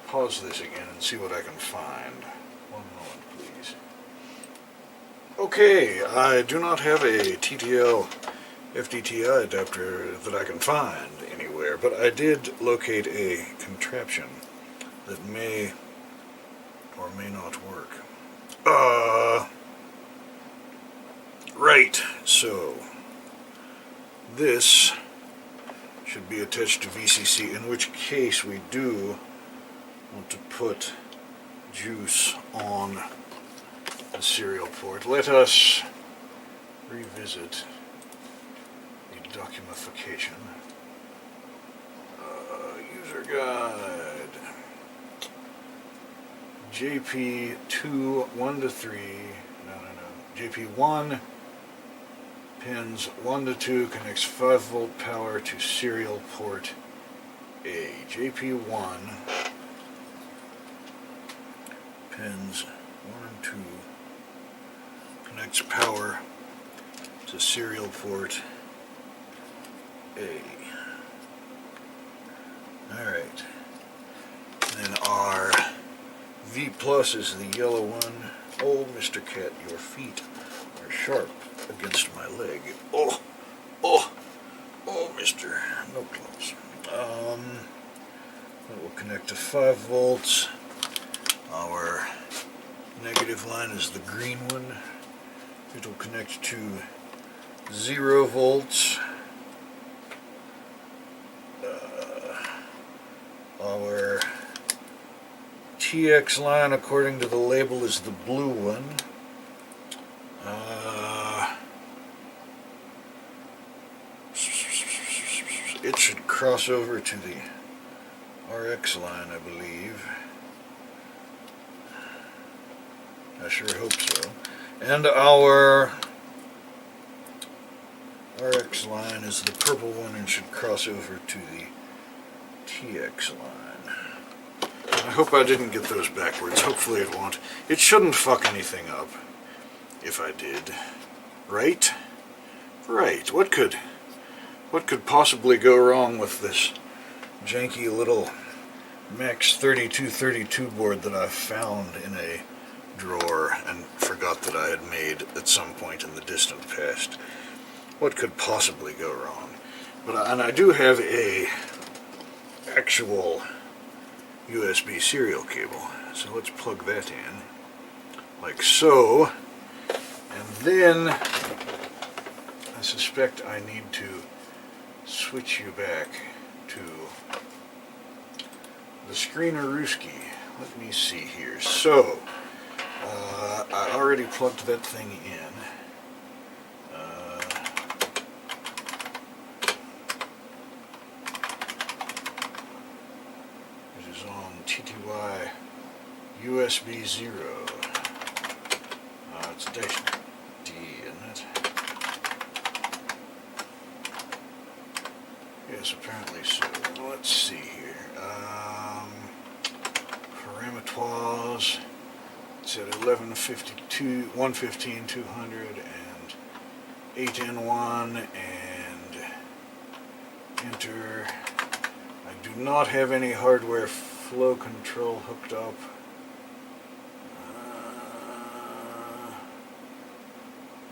[SPEAKER 1] pause this again and see what I can find. One moment, please. Okay, I do not have a TTL FDTI adapter that I can find anywhere, but I did locate a contraption that may or may not work. Right, so this should be attached to VCC, in which case we do want to put juice on the serial port. Let us revisit the documentation. User guide. JP2 1 to 3. JP1 pins 1 to 2 connects 5 volt power to serial port A. JP1 pins 1 and 2 connects power to serial port A. Alright. Then our V plus is the yellow one. Oh, Mr. Cat, your feet are sharp against my leg. Oh, Mr. No gloves. That will connect to 5 volts. Our negative negative line is the green one. It'll connect to 0 volts. Our TX line, according to the label, is the blue one. It should cross over to the RX line, I believe. I sure hope so. And our RX line is the purple one and should cross over to the TX line. I hope I didn't get those backwards. Hopefully it won't. It shouldn't fuck anything up if I did. Right? Right. What could possibly go wrong with this janky little Max 3232 board that I found in a drawer and forgot that I had made at some point in the distant past? What could possibly go wrong? And I do have a actual USB serial cable, so let's plug that in like so, and then I suspect I need to switch you back to the Screenerooski. Let me see here. So I already plugged that thing in. It is on TTY USB 0. It's dash D, isn't it? Yes, apparently so. Let's see here. Parameters. It's at 1152, 115, 200, and 8N1, and enter. I do not have any hardware flow control hooked up.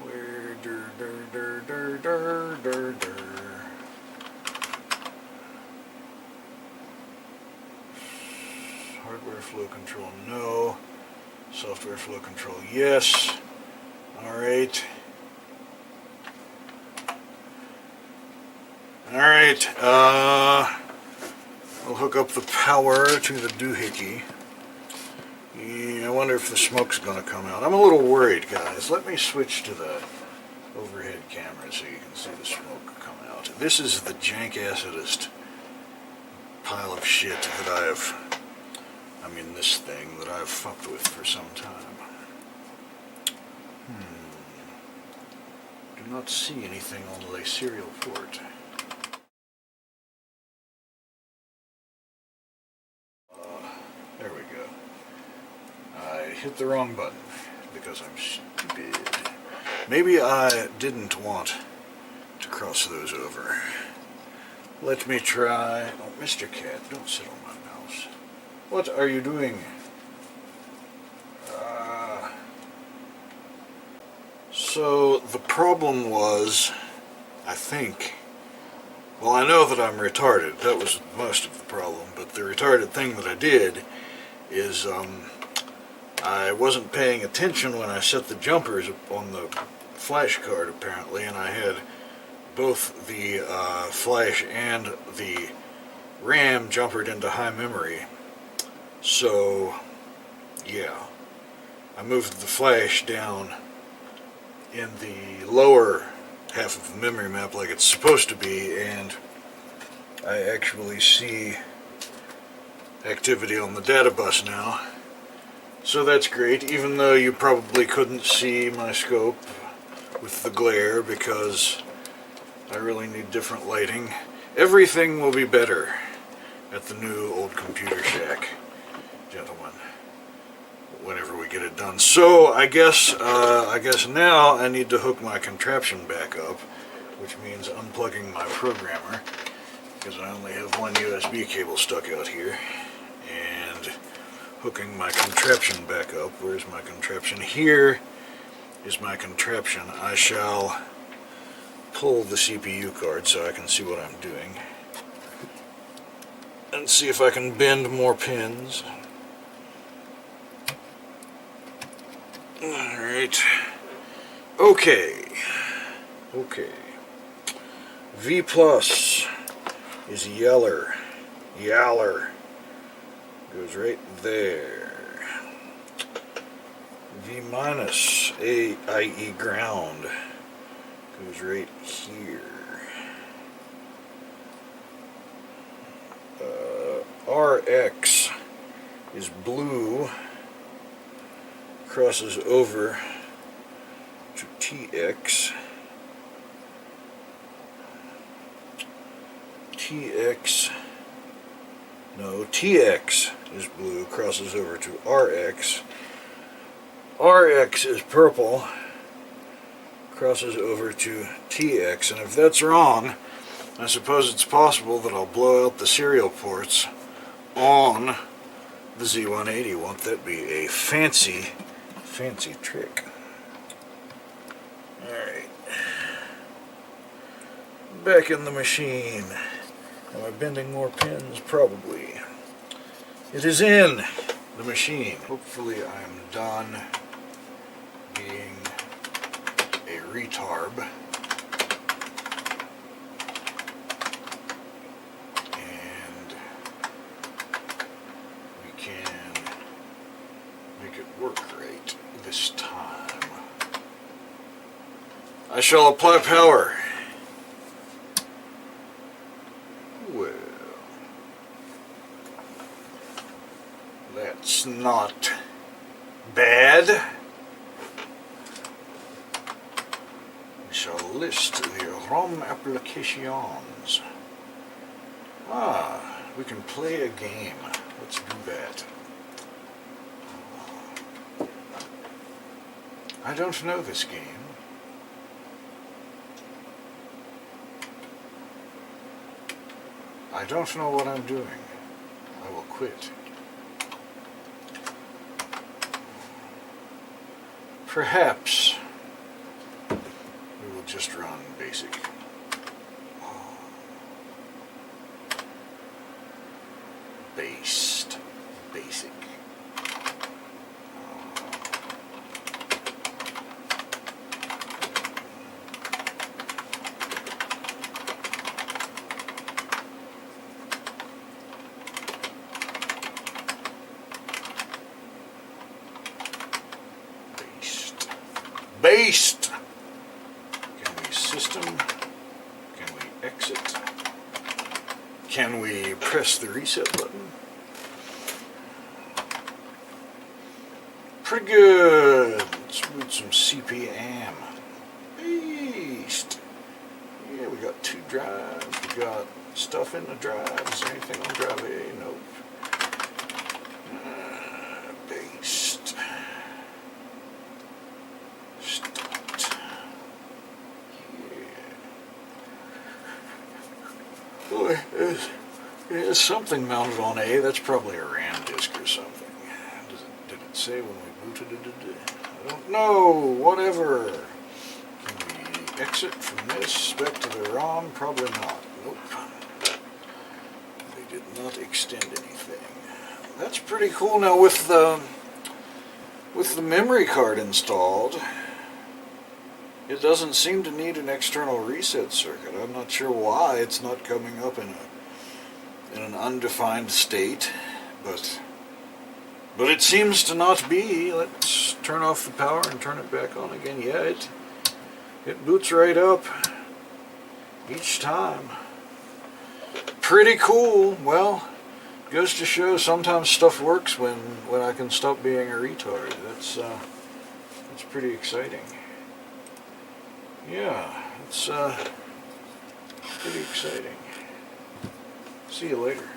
[SPEAKER 1] Where hardware flow control, no. Software flow control, yes. Alright. Alright, I'll hook up the power to the doohickey. Yeah, I wonder if the smoke's gonna come out. I'm a little worried, guys. Let me switch to the overhead camera so you can see the smoke come out. This is the jank-acidest pile of shit that this thing that I've fucked with for some time. Do not see anything on the serial port. There we go. I hit the wrong button because I'm stupid. Maybe I didn't want to cross those over. Let me try. Oh, Mr. Cat, don't sit on my mouse. What are you doing? So the problem was, I think, well, I know that I'm retarded. That was most of the problem. But the retarded thing that I did is I wasn't paying attention when I set the jumpers on the flash card, apparently, and I had both the flash and the RAM jumpered into high memory. So, yeah, I moved the flash down in the lower half of the memory map like it's supposed to be, and I actually see activity on the data bus now. So that's great, even though you probably couldn't see my scope with the glare because I really need different lighting. Everything will be better at the new old computer shack, gentlemen, whenever we get it done. So I guess now I need to hook my contraption back up, which means unplugging my programmer, because I only have one USB cable stuck out here, and hooking my contraption back up. Where's my contraption? Here is my contraption. I shall pull the CPU card so I can see what I'm doing, and see if I can bend more pins. Alright. Okay. V plus is yeller. Goes right there. V minus, i.e. ground, goes right here. RX is blue, crosses over to TX. TX is blue, crosses over to RX. RX is purple, crosses over to TX. And if that's wrong, I suppose it's possible that I'll blow out the serial ports on the Z180. Won't that be a fancy trick? Alright. Back in the machine. Am I bending more pins? Probably. It is in the machine. Hopefully I'm done being a retard. And we can make it work right this time. I shall apply power. Well, that's not bad. We shall list the ROM applications. We can play a game. Let's do that. I don't know this game. I don't know what I'm doing. I will quit. Perhaps we will just run basic. Basic. Based. Can we system? Can we exit? Can we press the reset button? Pretty good. Let's boot some CPM. Based. Yeah, we got 2 drives. We got stuff in the drive. Is there anything on drive A? Nope. Based. Start. Yeah. Boy, there's something mounted on A. That's probably a RAM disk or something. Did it say when we booted it? I don't know. Whatever. Can we exit from this back to the ROM? Probably not. Nope. They did not extend anything. That's pretty cool. Now with the memory card installed, it doesn't seem to need an external reset circuit. I'm not sure why it's not coming up in an undefined state, but it seems to not be. Let's turn off the power and turn it back on again. Yeah, it boots right up each time. Pretty cool. Well, goes to show sometimes stuff works when I can stop being a retard. That's pretty exciting. Yeah, it's pretty exciting. See you later.